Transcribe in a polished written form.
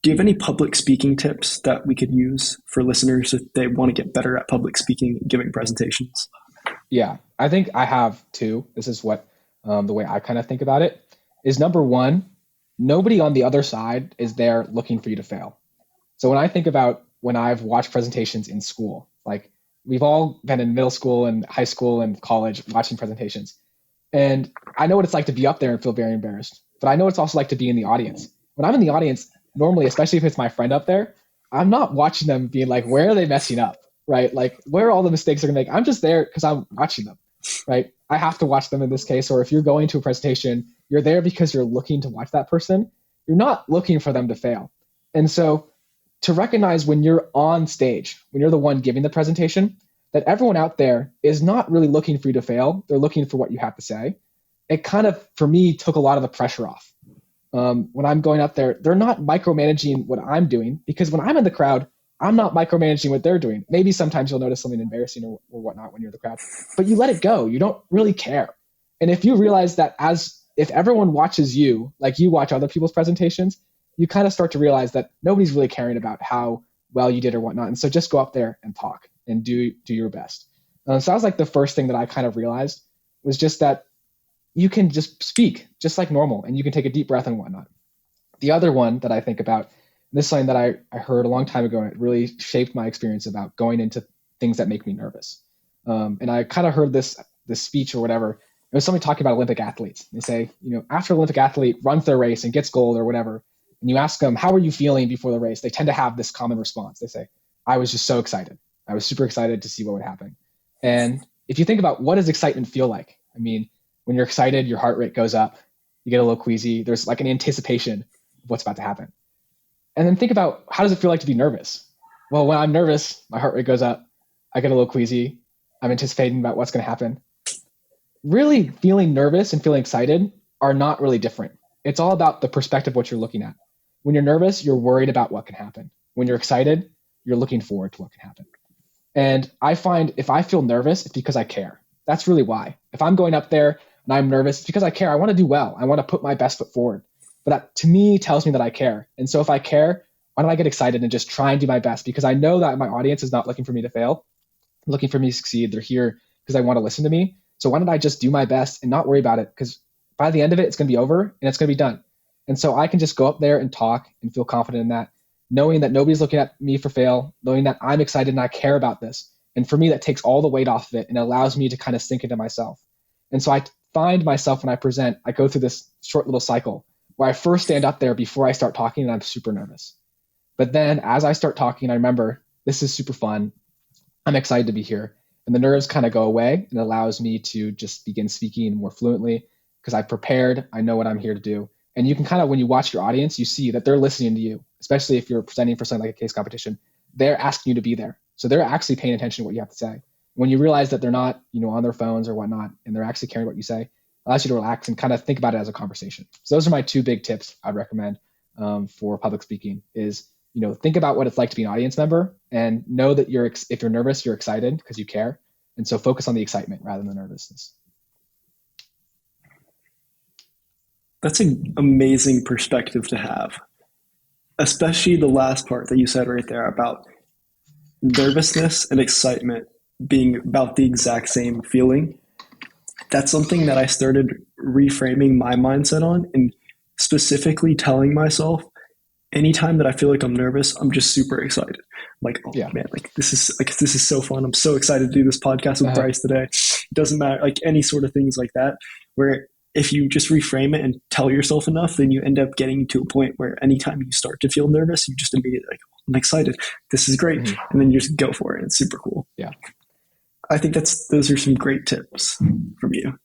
Do you have any public speaking tips that we could use for listeners if they want to get better at public speaking and giving presentations? Yeah, I think I have two. This is what the way I kind of think about it is number one, nobody on the other side is there looking for you to fail. So when I think about when I've watched presentations in school, like we've all been in middle school and high school and college watching presentations. And I know what it's like to be up there and feel very embarrassed, but I know what it's also like to be in the audience. When I'm in the audience, normally, especially if it's my friend up there, I'm not watching them being like, where are they messing up? Right? Like, where are all the mistakes they're gonna make? I'm just there because I'm watching them, right? I have to watch them in this case. Or if you're going to a presentation, you're there because you're looking to watch that person. You're not looking for them to fail. And so to recognize when you're on stage, when you're the one giving the presentation, that everyone out there is not really looking for you to fail. They're looking for what you have to say. It kind of, for me, took a lot of the pressure off. When I'm going up there, they're not micromanaging what I'm doing because when I'm in the crowd, I'm not micromanaging what they're doing. Maybe sometimes you'll notice something embarrassing or whatnot when you're in the crowd, but you let it go. You don't really care. And if you realize that if everyone watches you, like you watch other people's presentations, you kind of start to realize that nobody's really caring about how well you did or whatnot. And so just go up there and talk and do your best. So that was like the first thing that I kind of realized was just that you can just speak just like normal and you can take a deep breath and whatnot. The other one that I think about, this is something that I heard a long time ago, and it really shaped my experience about going into things that make me nervous. And I kind of heard this speech or whatever. It was somebody talking about Olympic athletes. They say, after an Olympic athlete runs their race and gets gold or whatever, and you ask them, how are you feeling before the race? They tend to have this common response. They say, I was just so excited. I was super excited to see what would happen. And if you think about what does excitement feel like? I mean, when you're excited, your heart rate goes up, you get a little queasy. There's like an anticipation of what's about to happen. And then think about how does it feel like to be nervous? Well, when I'm nervous, my heart rate goes up, I get a little queasy, I'm anticipating about what's going to happen. Really feeling nervous and feeling excited are not really different. It's all about the perspective of what you're looking at. When you're nervous, you're worried about what can happen. When you're excited, you're looking forward to what can happen. And I find if I feel nervous, it's because I care. That's really why. If I'm going up there and I'm nervous, it's because I care. I want to do well. I want to put my best foot forward. But that, to me, tells me that I care. And so if I care, why don't I get excited and just try and do my best? Because I know that my audience is not looking for me to fail, looking for me to succeed. They're here because they want to listen to me. So why don't I just do my best and not worry about it? Because by the end of it, it's going to be over and it's going to be done. And so I can just go up there and talk and feel confident in that, knowing that nobody's looking at me for fail, knowing that I'm excited and I care about this. And for me, that takes all the weight off of it and allows me to kind of sink into myself. And so I find myself when I present, I go through this short little cycle where I first stand up there before I start talking and I'm super nervous. But then as I start talking, I remember this is super fun. I'm excited to be here. And the nerves kind of go away and it allows me to just begin speaking more fluently because I've prepared. I know what I'm here to do. And you can kind of, when you watch your audience, you see that they're listening to you, especially if you're presenting for something like a case competition. They're asking you to be there. So they're actually paying attention to what you have to say. When you realize that they're not, on their phones or whatnot, and they're actually caring what you say, it allows you to relax and kind of think about it as a conversation. So those are my two big tips I'd recommend for public speaking is, think about what it's like to be an audience member and know that if you're nervous, you're excited because you care. And so focus on the excitement rather than the nervousness. That's an amazing perspective to have, especially the last part that you said right there about nervousness and excitement being about the exact same feeling. That's something that I started reframing my mindset on and specifically telling myself anytime that I feel like I'm nervous, I'm just super excited. Like, oh yeah, man, this is so fun. I'm so excited to do this podcast with Bryce today. It doesn't matter, like any sort of things like that, where if you just reframe it and tell yourself enough, then you end up getting to a point where anytime you start to feel nervous, you just immediately like, I'm excited. This is great. Mm-hmm. And then you just go for it. It's super cool. Yeah. I think those are some great tips from you.